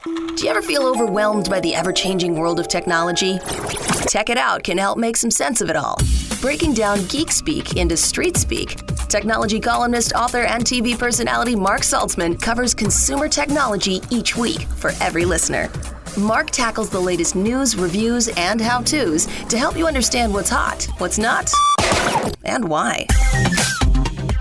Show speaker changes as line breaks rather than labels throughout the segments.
Do you ever feel overwhelmed by the ever-changing world of technology? Tech It Out can help make some sense of it all. Breaking down geek speak into street speak, technology columnist, author, and TV personality Mark Saltzman covers consumer technology each week for every listener. Mark tackles the latest news, reviews, and how-tos to help you understand what's hot, what's not, and why.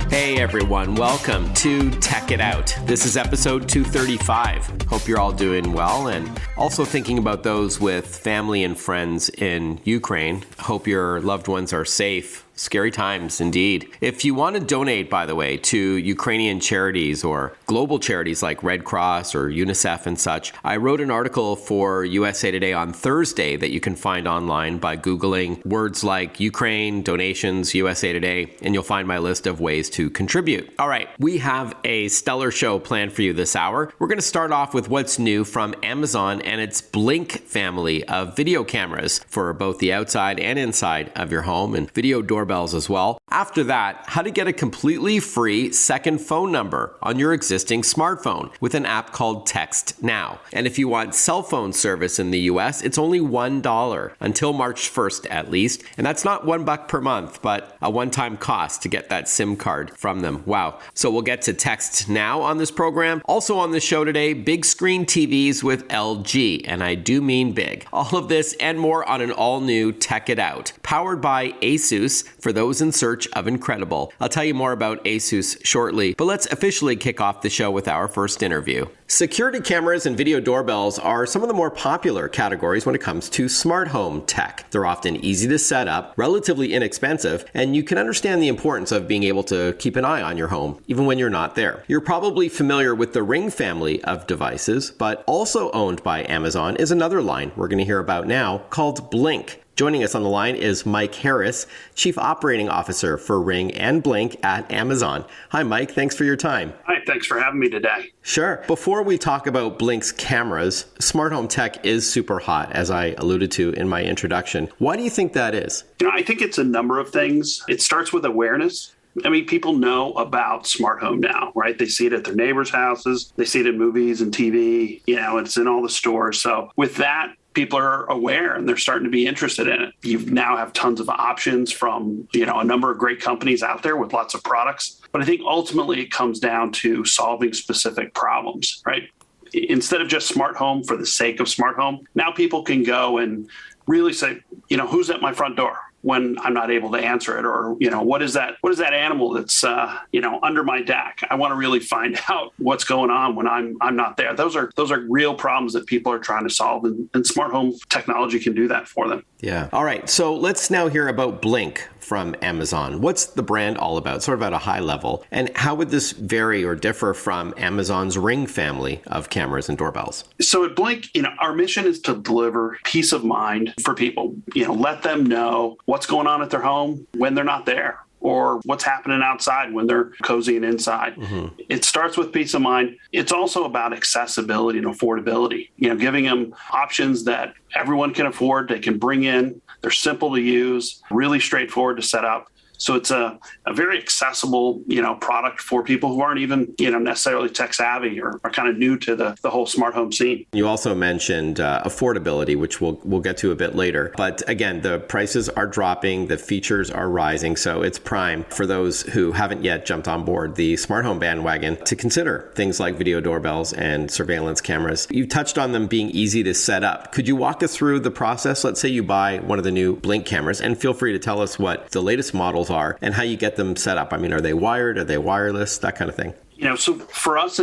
Hey everyone, welcome to Tech It Out. This is episode 235. Hope you're all doing well and also thinking about those with family and friends in Ukraine. Hope your loved ones are safe. Scary times indeed. If you want to donate, by the way, to Ukrainian charities or global charities like Red Cross or UNICEF and such, I wrote an article for USA Today on Thursday that you can find online by Googling words like Ukraine, donations, USA Today, and you'll find my list of ways to contribute. All right, we have a stellar show planned for you this hour. We're going to start off with what's new from Amazon and its Blink family of video cameras for both the outside and inside of your home and video doorbells as well. After that, how to get a completely free second phone number on your existing smartphone with an app called TextNow. And if you want cell phone service in the US, it's only $1 until March 1st at least. And that's not $1 per month, but a one-time cost to get that SIM card from them. Wow. So we'll get to TextNow on this program. Also on the show today, big screen TVs with LG, and I do mean big. All of this and more on an all-new Tech It Out, powered by ASUS for those in search of incredible. I'll tell you more about ASUS shortly, but let's officially kick off the show with our first interview. Security cameras and video doorbells are some of the more popular categories when it comes to smart home tech. They're often easy to set up, relatively inexpensive, and you can understand the importance of being able to keep an eye on your home, even when you're not there. You're probably familiar with the Ring family of devices, but also owned by Amazon is another line we're going to hear about now called Blink. Joining us on the line is Mike Harris, Chief Operating Officer for Ring and Blink at Amazon. Hi, Mike. Thanks for your time.
Hi, thanks for having me today.
Sure. Before we talk about Blink's cameras, smart home tech is super hot, as I alluded to in my introduction. Why do you think that is?
I think it's a number of things. It starts with awareness. I mean, people know about smart home now, right? They see it at their neighbors' houses. They see it in movies and TV. It's in all the stores. So with that, people are aware and they're starting to be interested in it. You now have tons of options from, a number of great companies out there with lots of products. But I think ultimately it comes down to solving specific problems, right? Instead of just smart home for the sake of smart home, now people can go and really say, who's at my front door when I'm not able to answer it? Or, what is that animal that's, under my deck? I want to really find out what's going on when I'm not there. Those are real problems that people are trying to solve, and smart home technology can do that for them.
Yeah. All right. So let's now hear about Blink from Amazon. What's the brand all about, sort of at a high level? And how would this vary or differ from Amazon's Ring family of cameras and doorbells?
So at Blink, our mission is to deliver peace of mind for people. Let them know what's going on at their home when they're not there, or what's happening outside when they're cozying inside. Mm-hmm. It starts with peace of mind. It's also about accessibility and affordability, giving them options that everyone can afford, they can bring in. They're simple to use, really straightforward to set up. So it's a very accessible, product for people who aren't even, necessarily tech savvy or are kind of new to the whole smart home scene.
You also mentioned affordability, which we'll get to a bit later. But again, the prices are dropping, the features are rising. So it's prime for those who haven't yet jumped on board the smart home bandwagon to consider things like video doorbells and surveillance cameras. You touched on them being easy to set up. Could you walk us through the process? Let's say you buy one of the new Blink cameras, and feel free to tell us what the latest models are and how you get them set up. I mean, are they wired? Are they wireless? That kind of thing.
So for us,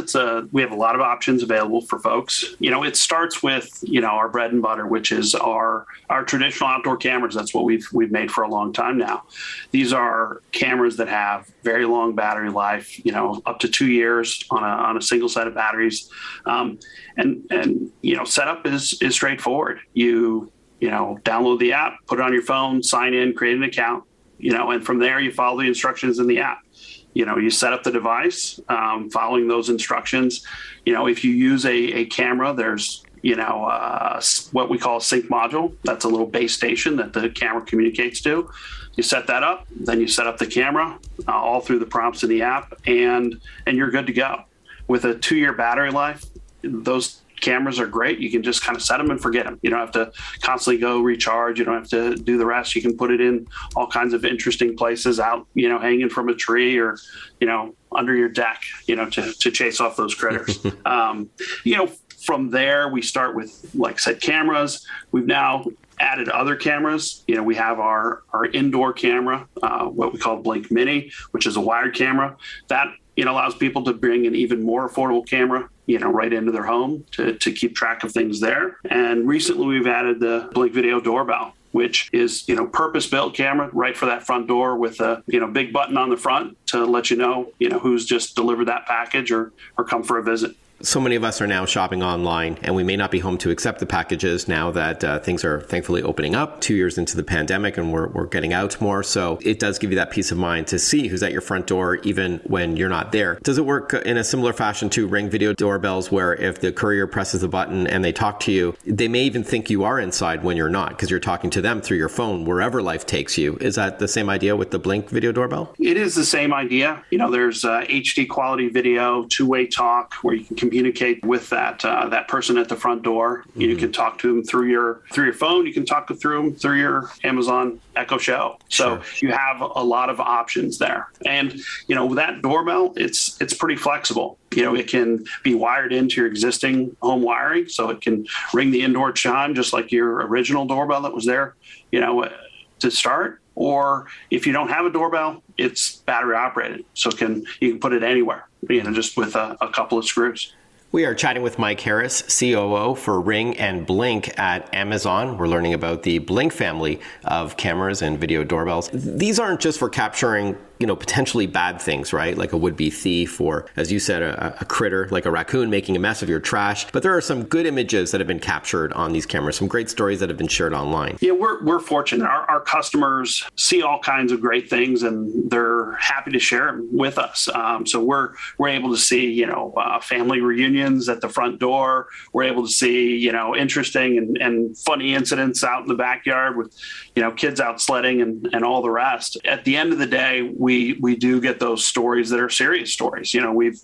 we have a lot of options available for folks. It starts with, our bread and butter, which is our traditional outdoor cameras. That's what we've made for a long time now. These are cameras that have very long battery life, up to 2 years on a single set of batteries. And setup is straightforward. You download the app, put it on your phone, sign in, create an account, and from there you follow the instructions in the app. You set up the device, following those instructions. If you use a camera, there's, what we call a sync module. That's a little base station that the camera communicates to. You set that up, then you set up the camera, all through the prompts in the app, and you're good to go. With a 2-year battery life, those cameras are great. You can just kind of set them and forget them. You don't have to constantly go recharge. You don't have to do the rest. You can put it in all kinds of interesting places out, hanging from a tree or, under your deck, to chase off those critters. From there, we start with, like I said, cameras. We've now added other cameras. We have our indoor camera, what we call Blink Mini, which is a wired camera that allows people to bring an even more affordable camera, right into their home to keep track of things there. And recently we've added the Blink Video Doorbell, which is, purpose-built camera right for that front door with a, big button on the front to let you know, who's just delivered that package or come for a visit.
So many of us are now shopping online, and we may not be home to accept the packages now that things are thankfully opening up 2 years into the pandemic, and we're getting out more. So it does give you that peace of mind to see who's at your front door, even when you're not there. Does it work in a similar fashion to Ring video doorbells, where if the courier presses the button and they talk to you, they may even think you are inside when you're not, because you're talking to them through your phone, wherever life takes you? Is that the same idea with the Blink video doorbell?
It is the same idea. There's HD quality video, two-way talk, where you can communicate with that person at the front door. Mm-hmm. You can talk to them through your phone. You can talk to them through your Amazon Echo Show. So You have a lot of options there. And that doorbell, it's pretty flexible. It can be wired into your existing home wiring, so it can ring the indoor chime just like your original doorbell that was there, to start. Or if you don't have a doorbell, it's battery operated, so you can put it anywhere, just with a couple of screws.
We are chatting with Mike Harris, COO for Ring and Blink at Amazon. We're learning about the Blink family of cameras and video doorbells. These aren't just for capturing, potentially bad things, right? Like a would-be thief or, as you said, a critter like a raccoon making a mess of your trash. But there are some good images that have been captured on these cameras, some great stories that have been shared online.
Yeah, we're fortunate. Our customers see all kinds of great things, and they're happy to share them with us. So we're able to see, family reunions at the front door. We're able to see, interesting and funny incidents out in the backyard with, kids out sledding and all the rest. At the end of the day, we do get those stories that are serious stories. We've,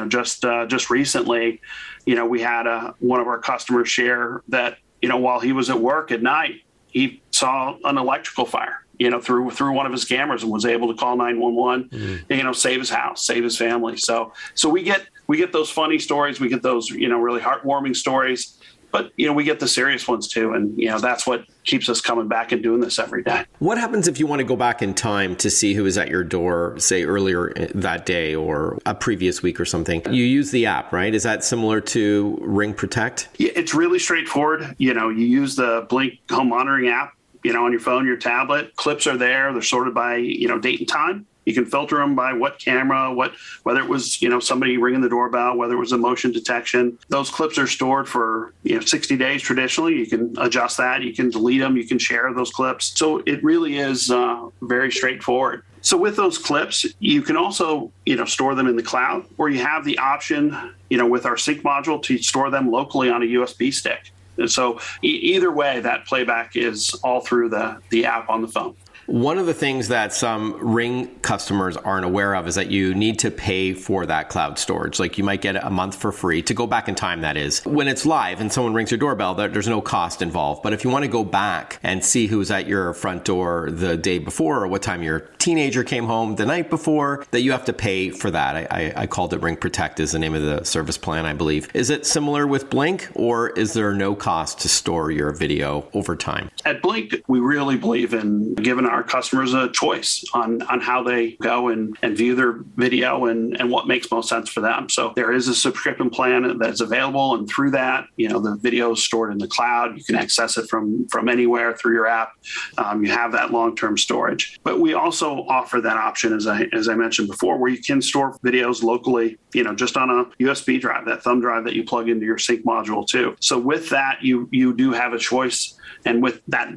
just recently, we had one of our customers share that, while he was at work at night, he saw an electrical fire, through one of his cameras, and was able to call 911, save his house, save his family. So we get those funny stories. We get those, really heartwarming stories. But, we get the serious ones too. And, that's what keeps us coming back and doing this every day.
What happens if you want to go back in time to see who was at your door, say earlier that day or a previous week or something? You use the app, right? Is that similar to Ring Protect?
Yeah, it's really straightforward. You use the Blink home monitoring app, on your phone, your tablet. Clips are there. They're sorted by, date and time. You can filter them by what camera, whether it was, somebody ringing the doorbell, whether it was a motion detection. Those clips are stored for, 60 days traditionally. You can adjust that. You can delete them. You can share those clips. So it really is very straightforward. So with those clips, you can also, store them in the cloud, or you have the option, with our sync module to store them locally on a USB stick. And so either way, that playback is all through the app on the phone.
One of the things that some Ring customers aren't aware of is that you need to pay for that cloud storage. Like you might get a month for free to go back in time, that is. When it's live and someone rings your doorbell, there's no cost involved. But if you want to go back and see who's at your front door the day before or what time your teenager came home the night before, that you have to pay for that. I called it Ring Protect is the name of the service plan, I believe. Is it similar with Blink, or is there no cost to store your video over time?
At Blink, we really believe in giving our customers a choice on how they go and view their video and what makes most sense for them. So there is a subscription plan that's available, and through that, the video is stored in the cloud. You can access it from anywhere through your app. You have that long-term storage. But we also offer that option, as I mentioned before, where you can store videos locally, just on a USB drive, that thumb drive that you plug into your sync module too. So with that, you do have a choice. And with that,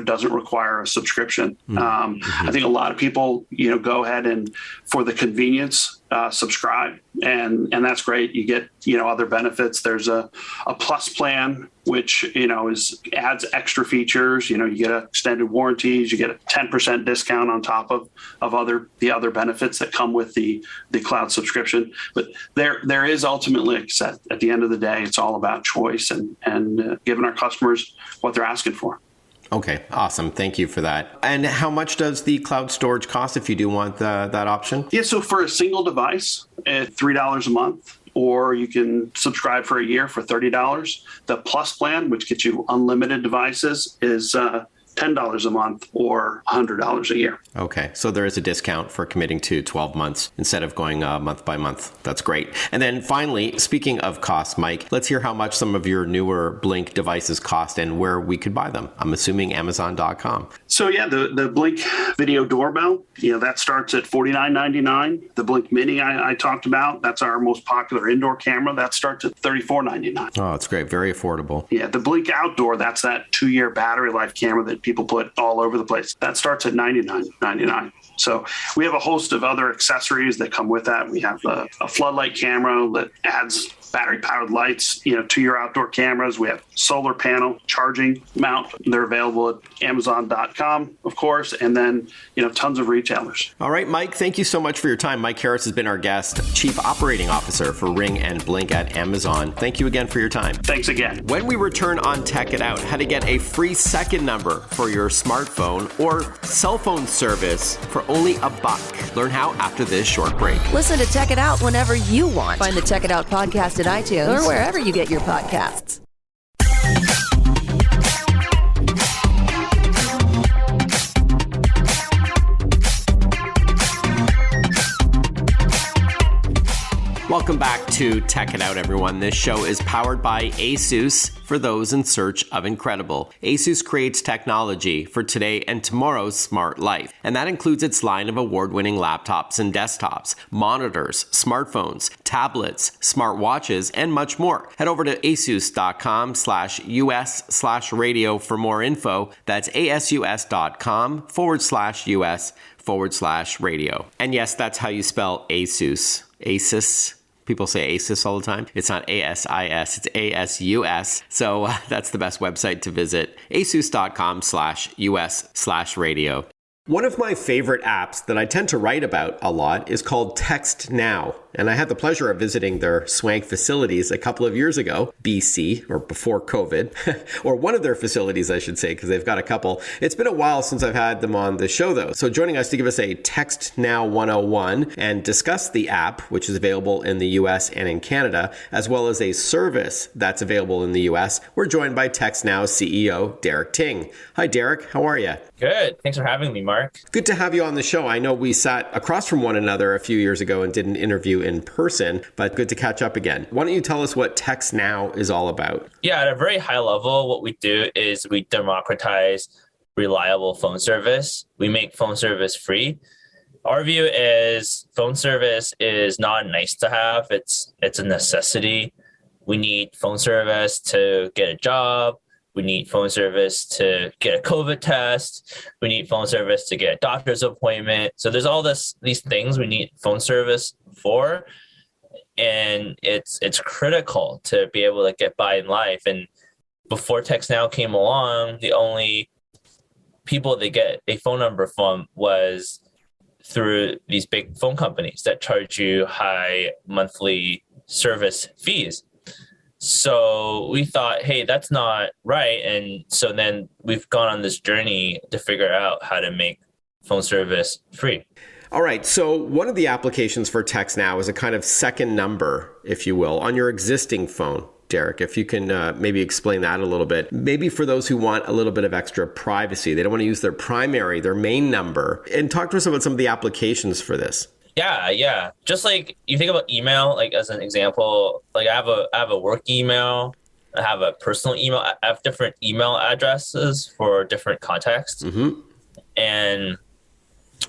doesn't require a subscription. I think a lot of people, go ahead and for the convenience, subscribe, and that's great. You get, other benefits. There's a plus plan, which, adds extra features. You get extended warranties, you get a 10% discount on top of the other benefits that come with the cloud subscription. But there is ultimately, at the end of the day, it's all about choice and giving our customers what they're asking for.
Okay, awesome. Thank you for that. And how much does the cloud storage cost if you do want that option?
Yeah, so for a single device, at $3 a month, or you can subscribe for a year for $30. The Plus plan, which gets you unlimited devices, is $10 a month or $100 a year.
Okay, so there is a discount for committing to 12 months instead of going month by month. That's great. And then finally, speaking of cost, Mike, let's hear how much some of your newer Blink devices cost and where we could buy them. I'm assuming Amazon.com.
So yeah, the Blink video doorbell, that starts at $49.99. The Blink Mini I talked about, that's our most popular indoor camera. That starts at $34.99.
Oh, it's great. Very affordable.
Yeah, the Blink Outdoor, that's that 2-year battery life camera that people put all over the place. That starts at $99.99. So we have a host of other accessories that come with that. We have a floodlight camera that adds battery-powered lights, to your outdoor cameras. We have solar panel charging mount. They're available at Amazon.com, of course, and then, tons of retailers.
All right, Mike, thank you so much for your time. Mike Harris has been our guest, Chief Operating Officer for Ring and Blink at Amazon. Thank you again for your time.
Thanks again.
When we return on Tech It Out, how to get a free second number for your smartphone or cell phone service for only $1. Learn how after this short break.
Listen to Tech It Out whenever you want. Find the Tech It Out podcast at iTunes or wherever you get your podcasts.
Welcome back to Tech It Out, everyone. This show is powered by ASUS for those in search of incredible. ASUS creates technology for today and tomorrow's smart life, and that includes its line of award-winning laptops and desktops, monitors, smartphones, tablets, smartwatches, and much more. Head over to asus.com/US/radio for more info. That's asus.com/US/radio. And yes, that's how you spell ASUS. ASUS. People say ASUS all the time. It's not ASIS, it's ASUS. So that's the best website to visit, asus.com/US/radio. One of my favorite apps that I tend to write about a lot is called TextNow. And I had the pleasure of visiting their Swank facilities a couple of years ago, BC, or before COVID, or one of their facilities, I should say, because they've got a couple. It's been a while since I've had them on the show, though. So joining us to give us a TextNow 101 and discuss the app, which is available in the US and in Canada, as well as a service that's available in the US, we're joined by TextNow CEO, Derek Ting. Hi, Derek. How are you?
Good. Thanks for having me, Mark.
Good to have you on the show. I know we sat across from one another a few years ago and did an interview in person, but good to catch up again. Why don't you tell us what TextNow is all about?
Yeah, at a very high level, what we do is we democratize reliable phone service. We make phone service free. Our view is phone service is not nice to have. It's a necessity. We need phone service to get a job. We need phone service to get a COVID test. We need phone service to get a doctor's appointment. So there's all these things we need phone service for. And it's critical to be able to get by in life. And before TextNow came along, the only people they get a phone number from was through these big phone companies that charge you high monthly service fees. So we thought, hey, that's not right. And so then we've gone on this journey to figure out how to make phone service free.
All right. So one of the applications for TextNow is a kind of second number, if you will, on your existing phone. Derek, if you can maybe explain that a little bit. Maybe for those who want a little bit of extra privacy, they don't want to use their main number. And talk to us about some of the applications for this.
Yeah. Just like you think about email, like as an example, like I have a work email, I have a personal email, I have different email addresses for different contexts. Mm-hmm. And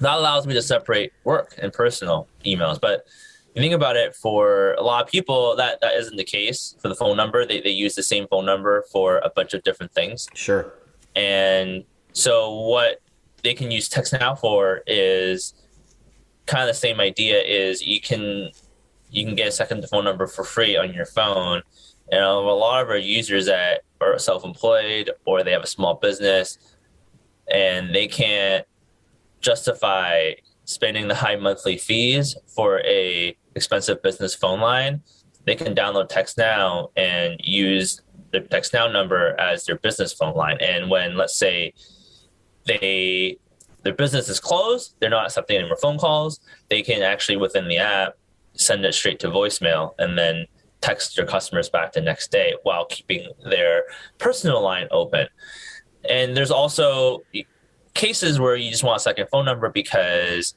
that allows me to separate work and personal emails. But you think about it, for a lot of people, that isn't the case for the phone number. They use the same phone number for a bunch of different things.
Sure.
And so what they can use TextNow for is kind of the same idea. Is you can get a second phone number for free on your phone. And a lot of our users that are self-employed or they have a small business and they can't justify spending the high monthly fees for a expensive business phone line, they can download TextNow and use the TextNow number as their business phone line. And when, let's say, their business is closed, they're not accepting any more phone calls, they can actually within the app send it straight to voicemail and then text your customers back the next day while keeping their personal line open. And there's also cases where you just want a second phone number because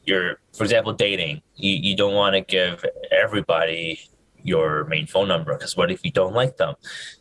you're, for example, dating. You don't want to give everybody your main phone number because what if you don't like them?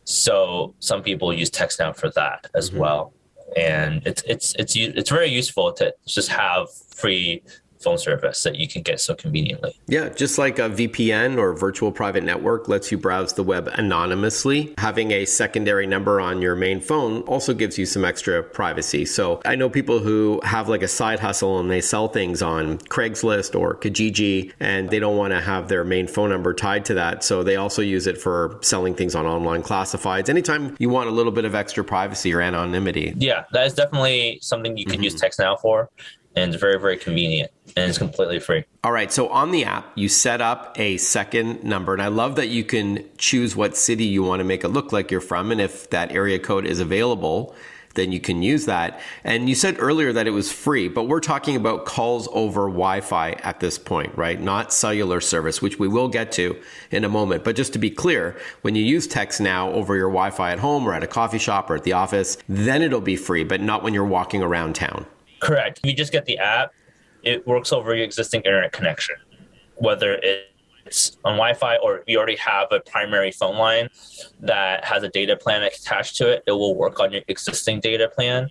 So some people use TextNow for that as well. And it's very useful to just have free phone service that you can get so conveniently.
Yeah, just like a VPN or virtual private network lets you browse the web anonymously, having a secondary number on your main phone also gives you some extra privacy. So I know people who have like a side hustle and they sell things on Craigslist or Kijiji, and they don't want to have their main phone number tied to that. So they also use it for selling things on online classifieds. Anytime you want a little bit of extra privacy or anonymity.
Yeah, that is definitely something you can use TextNow for. And it's very, very convenient, and it's completely free.
All right. So on the app, you set up a second number. And I love that you can choose what city you want to make it look like you're from. And if that area code is available, then you can use that. And you said earlier that it was free, but we're talking about calls over Wi-Fi at this point, right? Not cellular service, which we will get to in a moment. But just to be clear, when you use TextNow over your Wi-Fi at home or at a coffee shop or at the office, then it'll be free, but not when you're walking around town.
Correct. If you just get the app, it works over your existing internet connection, whether it's on Wi-Fi or if you already have a primary phone line that has a data plan attached to it, it will work on your existing data plan.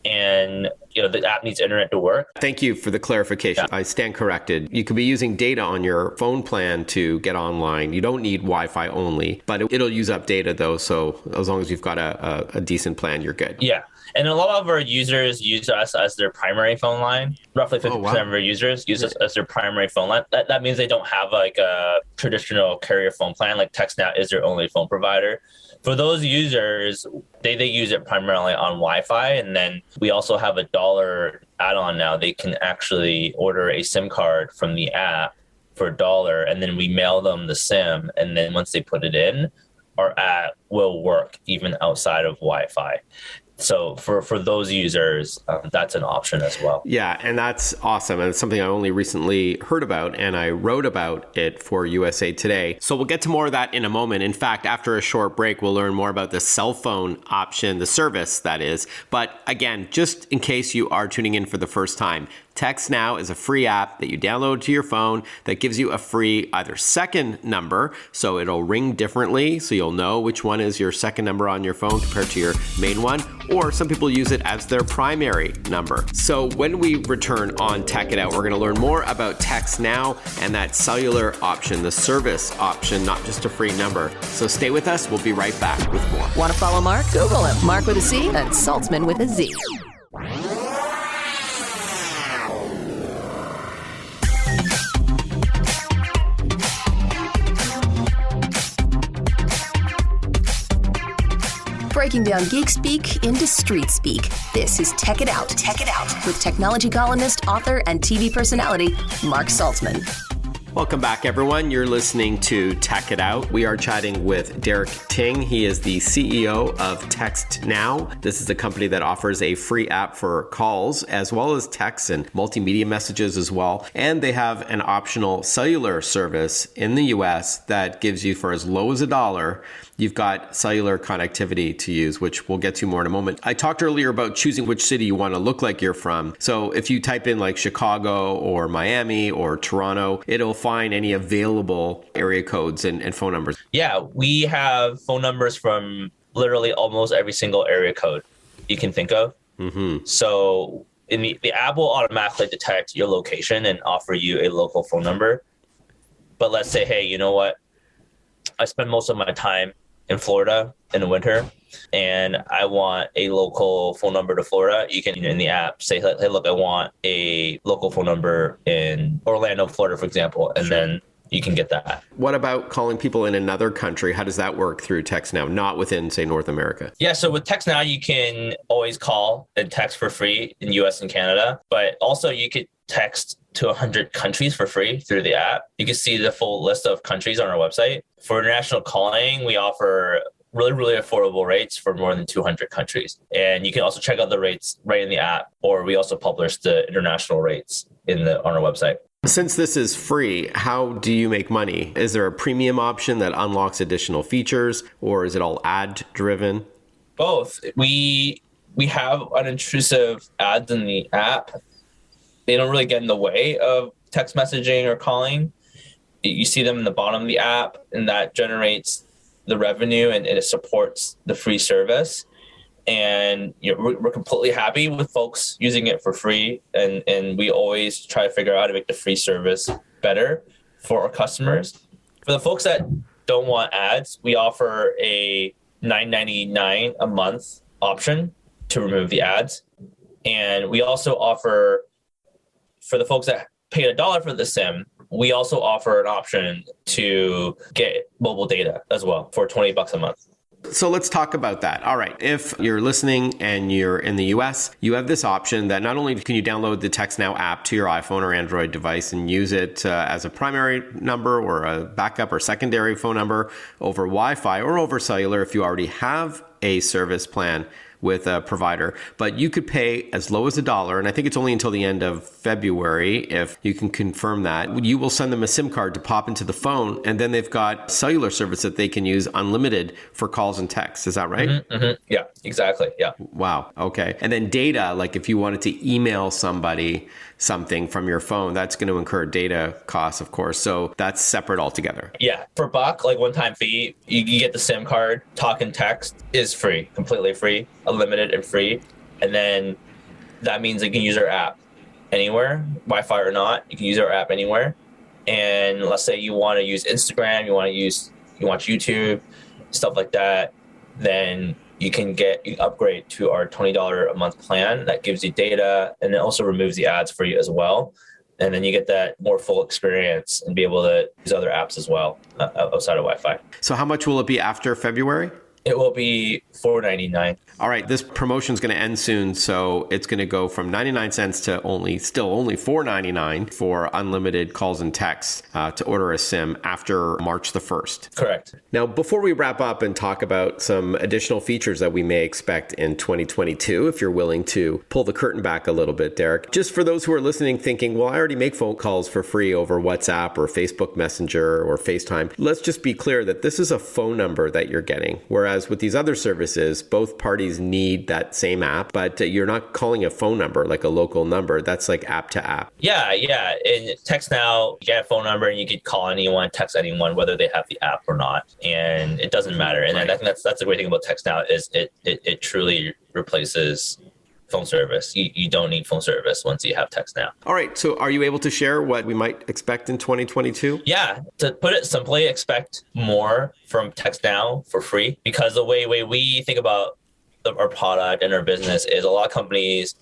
And the app needs internet to work.
Thank you for the clarification. Yeah. I stand corrected. You could be using data on your phone plan to get online. You don't need Wi-Fi only, but it'll use up data though. So as long as you've got a decent plan, you're good.
Yeah. And a lot of our users use us as their primary phone line. Roughly 50% of our users use us as their primary phone line. That means they don't have like a traditional carrier phone plan, like TextNow is their only phone provider. For those users, they use it primarily on Wi-Fi. And then we also have a $1 add-on now. They can actually order a SIM card from the app for $1, and then we mail them the SIM. And then once they put it in, our app will work even outside of Wi-Fi. So for those users, that's an option as well.
Yeah, and that's awesome. And it's something I only recently heard about, and I wrote about it for USA Today. So we'll get to more of that in a moment. In fact, after a short break, we'll learn more about the cell phone option, the service that is. But again, just in case you are tuning in for the first time, TextNow is a free app that you download to your phone that gives you a free either second number, so it'll ring differently, so you'll know which one is your second number on your phone compared to your main one, or some people use it as their primary number. So when we return on Tech It Out, we're going to learn more about TextNow and that cellular option, the service option, not just a free number. So stay with us. We'll be right back with more.
Want to follow Mark? Google him. Mark with a C and Saltzman with a Z. Breaking down geek speak into street speak. This is Tech It Out. Tech It Out with technology columnist, author, and TV personality Mark Saltzman.
Welcome back, everyone. You're listening to Tech It Out. We are chatting with Derek Ting. He is the CEO of TextNow. This is a company that offers a free app for calls, as well as texts and multimedia messages as well. And they have an optional cellular service in the US that gives you, for as low as $1, you've got cellular connectivity to use, which we'll get to more in a moment. I talked earlier about choosing which city you want to look like you're from. So if you type in like Chicago or Miami or Toronto, it'll find any available area codes and phone numbers.
Yeah, we have phone numbers from literally almost every single area code you can think of. Mm-hmm. So in the app will automatically detect your location and offer you a local phone number. But let's say, hey, you know what? I spend most of my time in Florida in the winter and I want a local phone number to Florida, you can in the app say, hey, look, I want a local phone number in Orlando, Florida, for example, and then you can get that.
What about calling people in another country? How does that work through TextNow, not within, say, North America?
Yeah, so with TextNow, you can always call and text for free in US and Canada, but also you could text to 100 countries for free through the app. You can see the full list of countries on our website. For international calling, we offer really, really affordable rates for more than 200 countries. And you can also check out the rates right in the app, or we also publish the international rates on our website.
Since this is free, how do you make money? Is there a premium option that unlocks additional features, or is it all ad driven?
Both. We have unintrusive ads in the app. They don't really get in the way of text messaging or calling. You see them in the bottom of the app, and that generates the revenue and it supports the free service. And we're completely happy with folks using it for free. And we always try to figure out how to make the free service better for our customers. For the folks that don't want ads, we offer a $9.99 a month option to remove the ads. And we also offer, for the folks that paid $1 for the SIM, we also offer an option to get mobile data as well for $20 a month.
So let's talk about that. All right. If you're listening and you're in the US, you have this option that not only can you download the TextNow app to your iPhone or Android device and use it as a primary number or a backup or secondary phone number over Wi-Fi or over cellular if you already have a service plan with a provider, but you could pay as low as $1, and I think it's only until the end of February, if you can confirm that. You will send them a SIM card to pop into the phone, and then they've got cellular service that they can use unlimited for calls and texts. Is that right?
Mm-hmm, mm-hmm. Yeah, exactly. Yeah.
Wow. Okay. And then data, like if you wanted to email somebody something from your phone, that's going to incur data costs, of course. So that's separate altogether.
Yeah. For buck, like one-time fee, you get the SIM card, talk and text is free, completely free, unlimited and free. And then that means you can use our app anywhere, Wi-Fi or not. You can use our app anywhere. And let's say you want to use Instagram, you watch YouTube, stuff like that, then you can upgrade to our $20 a month plan that gives you data and it also removes the ads for you as well. And then you get that more full experience and be able to use other apps as well outside of Wi-Fi.
So how much will it be after February?
It will be $4.99.
All right, this promotion is going to end soon, so it's going to go from 99 cents to only $4.99 for unlimited calls and texts to order a SIM after March the 1st.
Correct.
Now, before we wrap up and talk about some additional features that we may expect in 2022, if you're willing to pull the curtain back a little bit, Derek, just for those who are listening thinking, well, I already make phone calls for free over WhatsApp or Facebook Messenger or FaceTime, let's just be clear that this is a phone number that you're getting, whereas with these other services, both parties need that same app, but you're not calling a phone number like a local number. That's like app to app.
Yeah. In TextNow, you get a phone number and you can call anyone, text anyone, whether they have the app or not. And it doesn't matter. And right. I think that's the great thing about TextNow is it truly replaces phone service. You don't need phone service once you have TextNow.
All right. So are you able to share what we might expect in 2022?
Yeah. To put it simply, expect more from TextNow for free, because the way we think about our product and our business is a lot of companies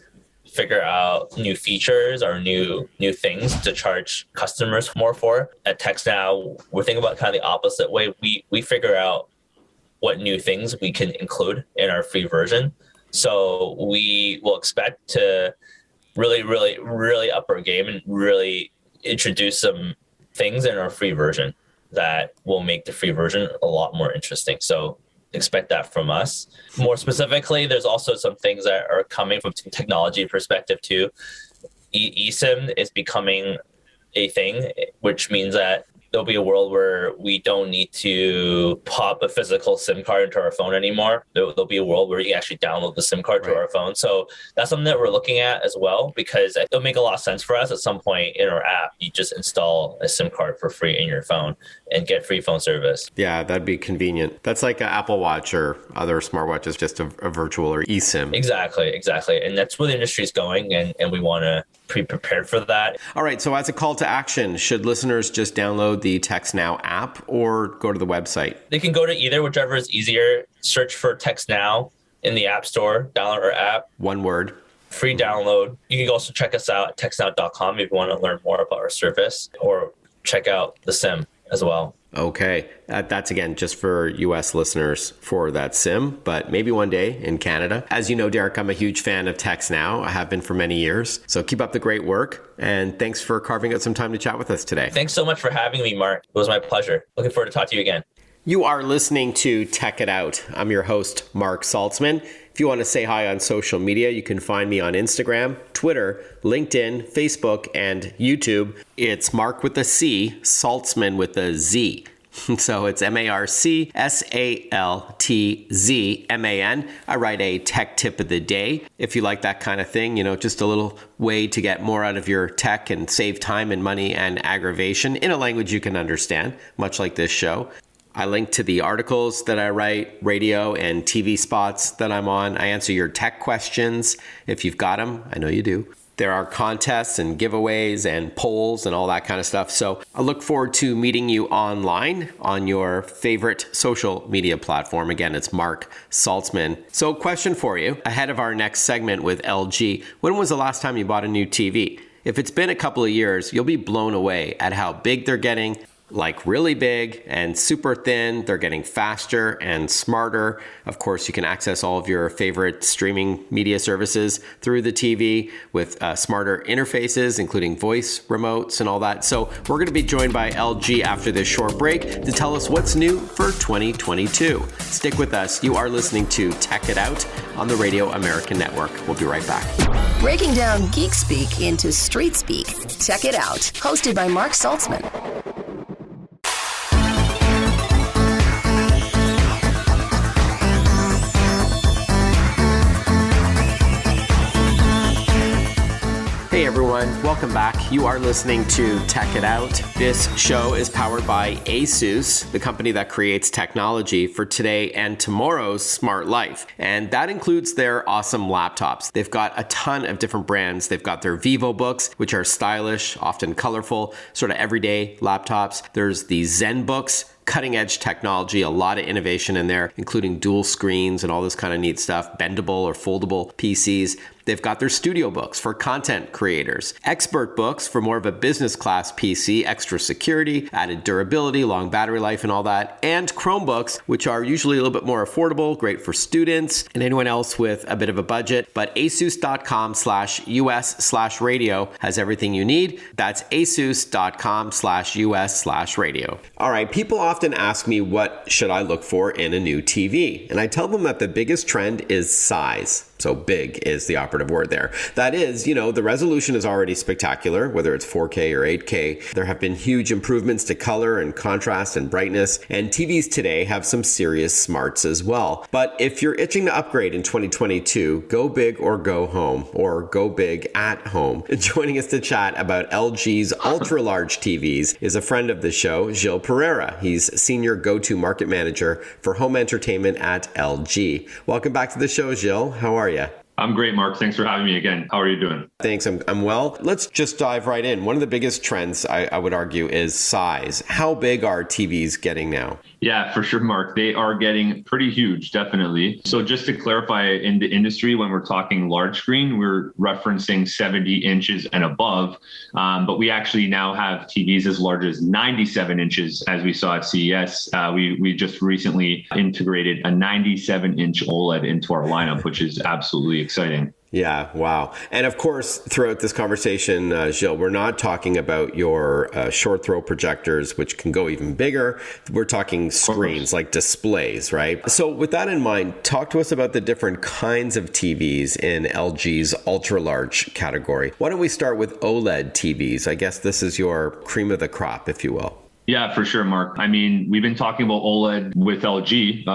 figure out new features or new things to charge customers more for. At TextNow, we're thinking about kind of the opposite way. We figure out what new things we can include in our free version. So we will expect to really, really, really up our game and really introduce some things in our free version that will make the free version a lot more interesting. So expect that from us. More specifically, there's also some things that are coming from a technology perspective too. eSIM is becoming a thing, which means that there'll be a world where we don't need to pop a physical SIM card into our phone anymore. There'll be a world where you can actually download the SIM card to our phone. So that's something that we're looking at as well, because it'll make a lot of sense for us at some point in our app. You just install a SIM card for free in your phone and get free phone service. Yeah,
that'd be convenient. That's like an Apple Watch or other smartwatches, just a virtual or eSIM.
Exactly. And that's where the industry is going, and we want to be prepared for that.
All right. So as a call to action, should listeners just download download the TextNow app or go to the website?
They can go to either, whichever is easier. Search for TextNow in the App Store, download our app.
One word.
Free download. You can also check us out at textnow.com if you want to learn more about our service, or check out the SIM as well.
Okay. That's, again, just for U.S. listeners for that SIM, but maybe one day in Canada. As you know, Derek, I'm a huge fan of TextNow. I have been for many years. So keep up the great work. And thanks for carving out some time to chat with us today.
Thanks so much for having me, Mark. It was my pleasure. Looking forward to talk to you again.
You are listening to Tech It Out. I'm your host, Mark Saltzman. If you want to say hi on social media, you can find me on Instagram, Twitter, LinkedIn, Facebook, and YouTube. It's Mark with a C, Saltzman with a Z. So it's MarkSaltzman. I write a tech tip of the day. If you like that kind of thing, just a little way to get more out of your tech and save time and money and aggravation in a language you can understand, much like this show. I link to the articles that I write, radio and TV spots that I'm on. I answer your tech questions if you've got them. I know you do. There are contests and giveaways and polls and all that kind of stuff. So I look forward to meeting you online on your favorite social media platform. Again, it's Mark Saltzman. So question for you ahead of our next segment with LG. When was the last time you bought a new TV? If it's been a couple of years, you'll be blown away at how big they're getting, like really big and super thin. They're getting faster and smarter. Of course, you can access all of your favorite streaming media services through the TV with smarter interfaces, including voice remotes and all that. So we're going to be joined by LG after this short break to tell us what's new for 2022. Stick with us. You are listening to Tech It Out on the Radio American Network. We'll be right back.
Breaking down geek speak into street speak. Tech It Out, hosted by Mark Saltzman.
Hey everyone, welcome back. You are listening to Tech It Out. This show is powered by ASUS, the company that creates technology for today and tomorrow's smart life. And that includes their awesome laptops. They've got a ton of different brands. They've got their VivoBooks, which are stylish, often colorful, sort of everyday laptops. There's the ZenBooks, cutting edge technology, a lot of innovation in there, including dual screens and all this kind of neat stuff, bendable or foldable PCs. They've got their studio books for content creators, expert books for more of a business class PC, extra security, added durability, long battery life and all that, and Chromebooks, which are usually a little bit more affordable, great for students and anyone else with a bit of a budget. But asus.com/US/radio has everything you need. That's asus.com/US/radio. All right, people often ask me what should I look for in a new TV? And I tell them that the biggest trend is size. So big is the operative word there. That is, the resolution is already spectacular, whether it's 4K or 8K. There have been huge improvements to color and contrast and brightness, and TVs today have some serious smarts as well. But if you're itching to upgrade in 2022, go big or go home, or go big at home. Joining us to chat about LG's ultra-large TVs is a friend of the show, Gilles Pereira. He's Senior Go-To Market Manager for Home Entertainment at LG. Welcome back to the show, Gilles. How are you?
I'm great, Mark. Thanks for having me again. How are you doing?
Thanks. I'm well. Let's just dive right in. One of the biggest trends, I would argue, is size. How big are TVs getting now?
Yeah, for sure, Mark. They are getting pretty huge, definitely. So just to clarify, in the industry, when we're talking large screen, we're referencing 70 inches and above. But we actually now have TVs as large as 97 inches, as we saw at CES. We just recently integrated a 97-inch OLED into our lineup, which is absolutely exciting.
Yeah, wow. And of course, throughout this conversation, Gilles, we're not talking about your short throw projectors, which can go even bigger. We're talking screens like displays, right? So with that in mind, talk to us about the different kinds of TVs in LG's ultra large category. Why don't we start with OLED TVs? I guess this is your cream of the crop, if you will.
Yeah, for sure, Mark. I mean, we've been talking about OLED with LG,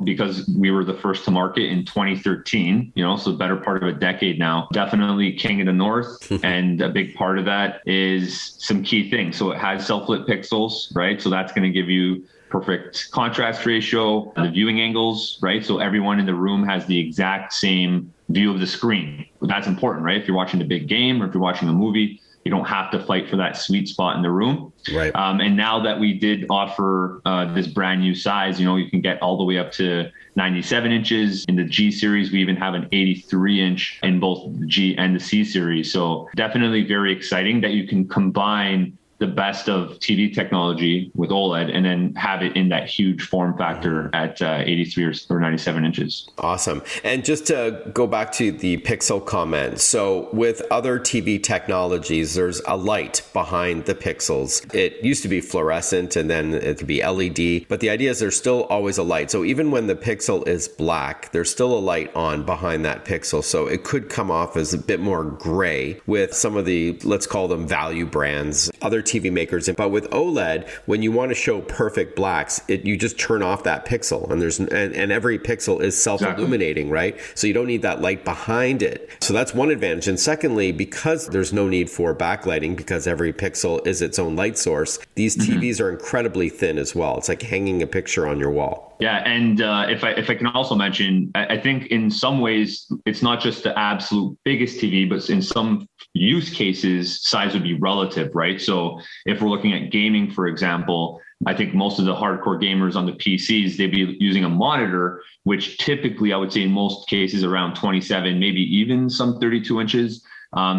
because we were the first to market in 2013, so the better part of a decade now. Definitely king of the north. And a big part of that is some key things. So it has self-lit pixels, right? So that's going to give you perfect contrast ratio, the viewing angles, right? So everyone in the room has the exact same view of the screen. That's important, right? If you're watching a big game or if you're watching a movie, You don't have to fight for that sweet spot in the room.
Right.
And now that we did offer this brand new size, you can get all the way up to 97 inches in the G series. We even have an 83 inch in both the G and the C series. So definitely very exciting that you can combine the best of TV technology with OLED and then have it in that huge form factor at 83 or 97 inches.
Awesome. And just to go back to the pixel comment. So with other TV technologies, there's a light behind the pixels. It used to be fluorescent and then it could be LED, but the idea is there's still always a light. So even when the pixel is black, there's still a light on behind that pixel. So it could come off as a bit more gray with some of the, let's call them value brands, other TV makers. But with OLED, when you want to show perfect blacks, you just turn off that pixel, and every pixel is self-illuminating, right? So you don't need that light behind it. So that's one advantage. And secondly, because there's no need for backlighting, because every pixel is its own light source, these TVs are incredibly thin as well. It's like hanging a picture on your wall.
Yeah, and if I can also mention, I think in some ways it's not just the absolute biggest TV, but in some use cases, size would be relative, right? So if we're looking at gaming, for example, I think most of the hardcore gamers on the PCs, they'd be using a monitor, which typically I would say in most cases around 27, maybe even some 32 inches.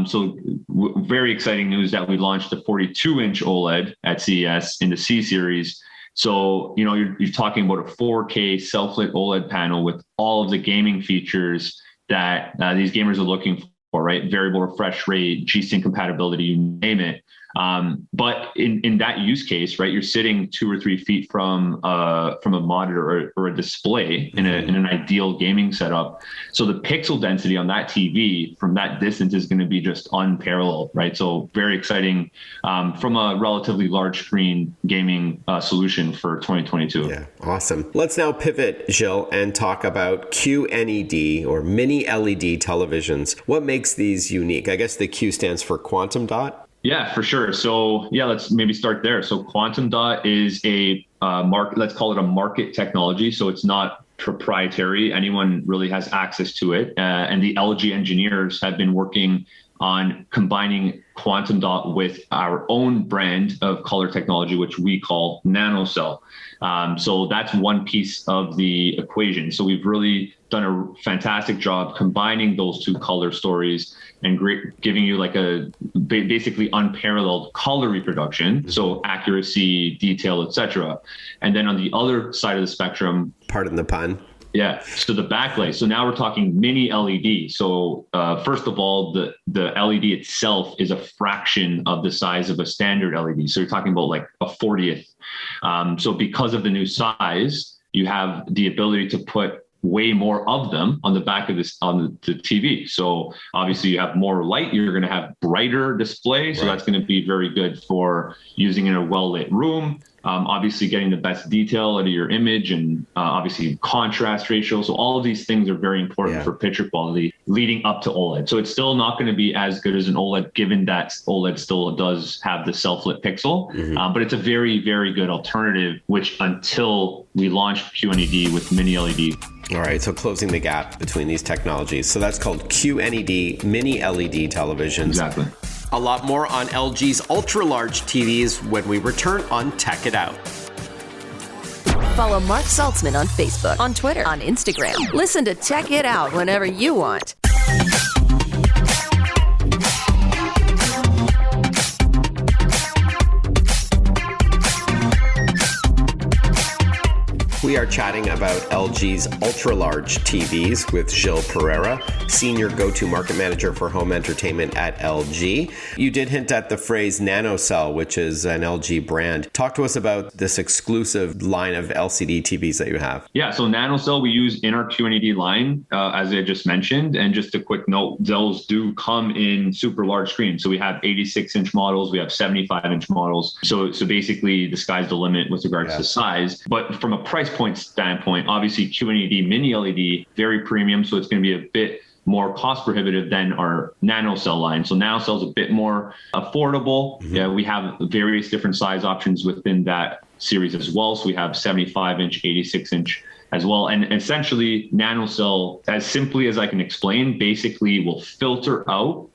So very exciting news that we launched the 42-inch OLED at CES in the C series. So, you're talking about a 4K self-lit OLED panel with all of the gaming features that these gamers are looking for, right? Variable refresh rate, G-Sync compatibility, you name it. But in that use case, right, you're sitting 2 or 3 feet from a monitor or a display in an ideal gaming setup. So the pixel density on that TV from that distance is going to be just unparalleled, right? So very exciting from a relatively large screen gaming solution for 2022.
Yeah, awesome. Let's now pivot, Gilles, and talk about QNED or mini LED televisions. What makes these unique? I guess the Q stands for quantum dot.
Yeah, for sure. So let's maybe start there. So quantum dot is a market, let's call it a market technology. So it's not proprietary. Anyone really has access to it. And the LG engineers have been working on combining quantum dot with our own brand of color technology, which we call NanoCell. So that's one piece of the equation. So we've really done a fantastic job combining those two color stories and giving you like a basically unparalleled color reproduction. So accuracy, detail, etc. And then on the other side of the spectrum,
pardon the pun.
Yeah. So the backlight. So now we're talking mini LED. So first of all, the LED itself is a fraction of the size of a standard LED. So you're talking about like a 40th. So because of the new size, you have the ability to put way more of them on the back of this on the TV. So obviously you have more light, you're going to have brighter display. So that's going to be very good for using in a well-lit room. Obviously getting the best detail out of your image and obviously contrast ratio. So all of these things are very important for picture quality leading up to OLED. So it's still not going to be as good as an OLED, given that OLED still does have the self-lit pixel, but it's a very, very good alternative, which until we launched QNED with mini LED.
All right, so closing the gap between these technologies. So that's called QNED mini LED televisions.
Exactly.
A lot more on LG's ultra-large TVs when we return on Tech It Out.
Follow Mark Saltzman on Facebook, on Twitter, on Instagram. Listen to Tech It Out whenever you want.
We are chatting about LG's ultra-large TVs with Gilles Pereira, Senior Go-To Market Manager for Home Entertainment at LG. You did hint at the phrase NanoCell, which is an LG brand. Talk to us about this exclusive line of LCD TVs that you have.
Yeah, so NanoCell we use in our QNED line, as I just mentioned. And just a quick note, those do come in super large screens. So we have 86-inch models, we have 75-inch models. So basically the sky's the limit with regards to size. But from a price point standpoint, obviously QNED mini LED, very premium, so it's going to be a bit more cost prohibitive than our NanoCell line. So NanoCell is a bit more affordable. Yeah, we have various different size options within that series as well. So we have 75-inch, 86-inch as well. And essentially NanoCell, as simply as I can explain, basically will filter out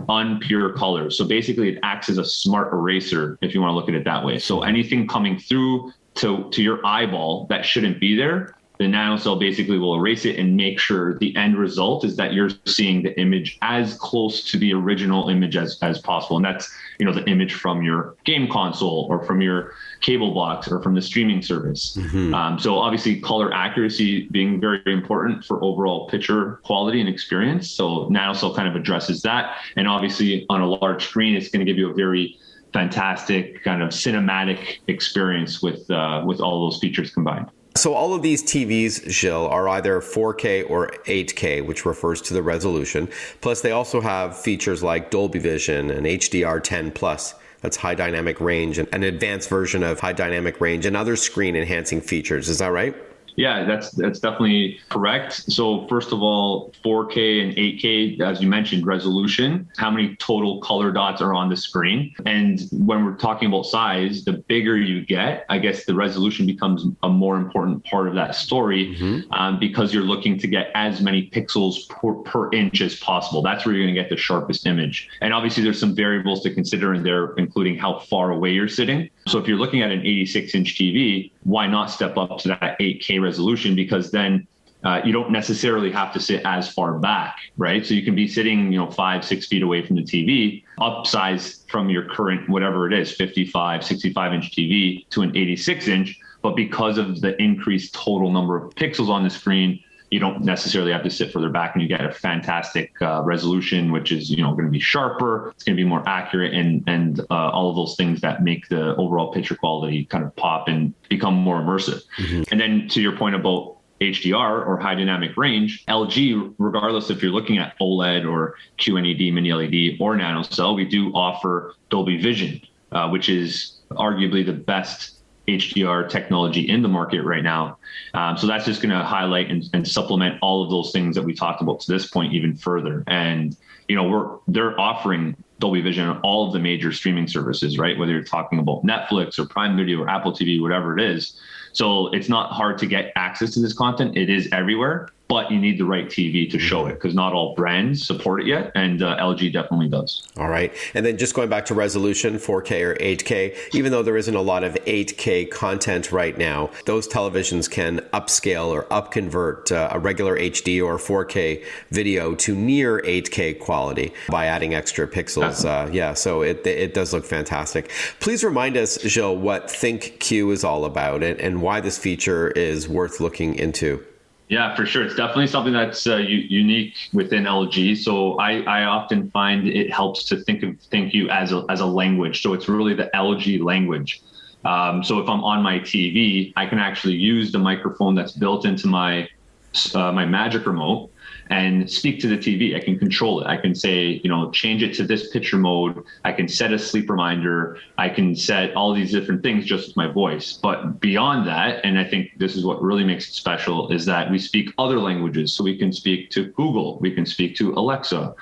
unpure colors. So basically it acts as a smart eraser, if you want to look at it that way. So anything coming through to your eyeball that shouldn't be there, the nanocell basically will erase it and make sure the end result is that you're seeing the image as close to the original image as possible. And that's, the image from your game console or from your cable box or from the streaming service. So obviously color accuracy being very, very important for overall picture quality and experience. So nanocell kind of addresses that. And obviously on a large screen, it's going to give you a very fantastic kind of cinematic experience with all those features combined.
So all of these TVs, Gilles, are either 4K or 8K, which refers to the resolution. Plus, they also have features like Dolby Vision and HDR10+. That's high dynamic range, and an advanced version of high dynamic range and other screen enhancing features. Is that right?
Yeah, that's definitely correct. So first of all, 4K and 8K, as you mentioned, resolution, how many total color dots are on the screen? And when we're talking about size, the bigger you get, I guess the resolution becomes a more important part of that story because you're looking to get as many pixels per inch as possible. That's where you're going to get the sharpest image. And obviously there's some variables to consider in there, including how far away you're sitting. So if you're looking at an 86-inch TV, why not step up to that 8K resolution? Because then you don't necessarily have to sit as far back, right? So you can be sitting, 5-6 feet away from the TV, upsize from your current, whatever it is, 55, 65-inch TV to an 86-inch. But because of the increased total number of pixels on the screen, you don't necessarily have to sit further back, and you get a fantastic resolution, which is going to be sharper. It's going to be more accurate, and all of those things that make the overall picture quality kind of pop and become more immersive. And then to your point about HDR or high dynamic range, LG, regardless if you're looking at OLED or QNED, mini LED, or nanocell, we do offer Dolby Vision, which is arguably the best HDR technology in the market right now. So that's just going to highlight and supplement all of those things that we talked about to this point even further. And, they're offering Dolby Vision on all of the major streaming services, right? Whether you're talking about Netflix or Prime Video or Apple TV, whatever it is. So it's not hard to get access to this content. It is everywhere, but you need the right TV to show it because not all brands support it yet. And LG definitely does.
All right. And then just going back to resolution, 4K or 8K, even though there isn't a lot of 8K content right now, those televisions can upscale or upconvert a regular HD or 4K video to near 8K quality by adding extra pixels. So it does look fantastic. Please remind us, Gilles, what ThinkQ is all about and why this feature is worth looking into.
Yeah, for sure. It's definitely something that's unique within LG. So I often find it helps to think of ThinkQ as a language. So it's really the LG language. So if I'm on my TV, I can actually use the microphone that's built into my Magic Remote and speak to the TV. I can control it. I can say, change it to this picture mode. I can set a sleep reminder. I can set all these different things just with my voice. But beyond that, and I think this is what really makes it special, is that we speak other languages. So we can speak to Google. We can speak to Alexa.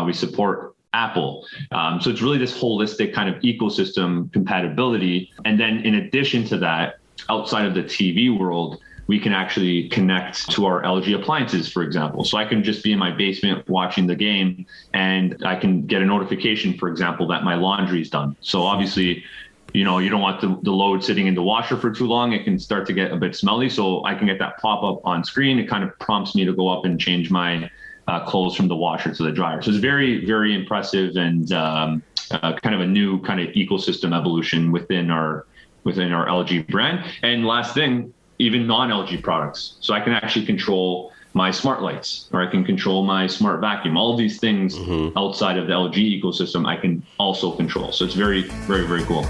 We support Apple. So it's really this holistic kind of ecosystem compatibility. And then in addition to that, outside of the TV world, we can actually connect to our LG appliances, for example. So I can just be in my basement watching the game and I can get a notification, for example, that my laundry is done. So obviously, you don't want the load sitting in the washer for too long. It can start to get a bit smelly. So I can get that pop-up on screen. It kind of prompts me to go up and change my clothes from the washer to the dryer. So it's very, very impressive and kind of a new kind of ecosystem evolution within our LG brand. And last thing, even non-LG products. So I can actually control my smart lights, or I can control my smart vacuum. All of these things outside of the LG ecosystem, I can also control. So it's very, very, very cool.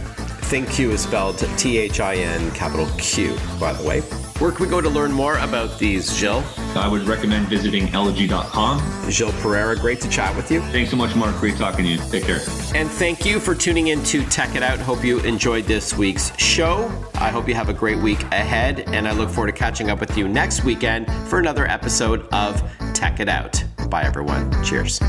ThinkQ is spelled THIN capital Q, by the way. Where can we go to learn more about these, Gilles?
I would recommend visiting LG.com.
Gilles Pereira, great to chat with you.
Thanks so much, Mark. Great talking to you. Take care.
And thank you for tuning in to Tech It Out. Hope you enjoyed this week's show. I hope you have a great week ahead, and I look forward to catching up with you next weekend for another episode of Tech It Out. Bye, everyone. Cheers.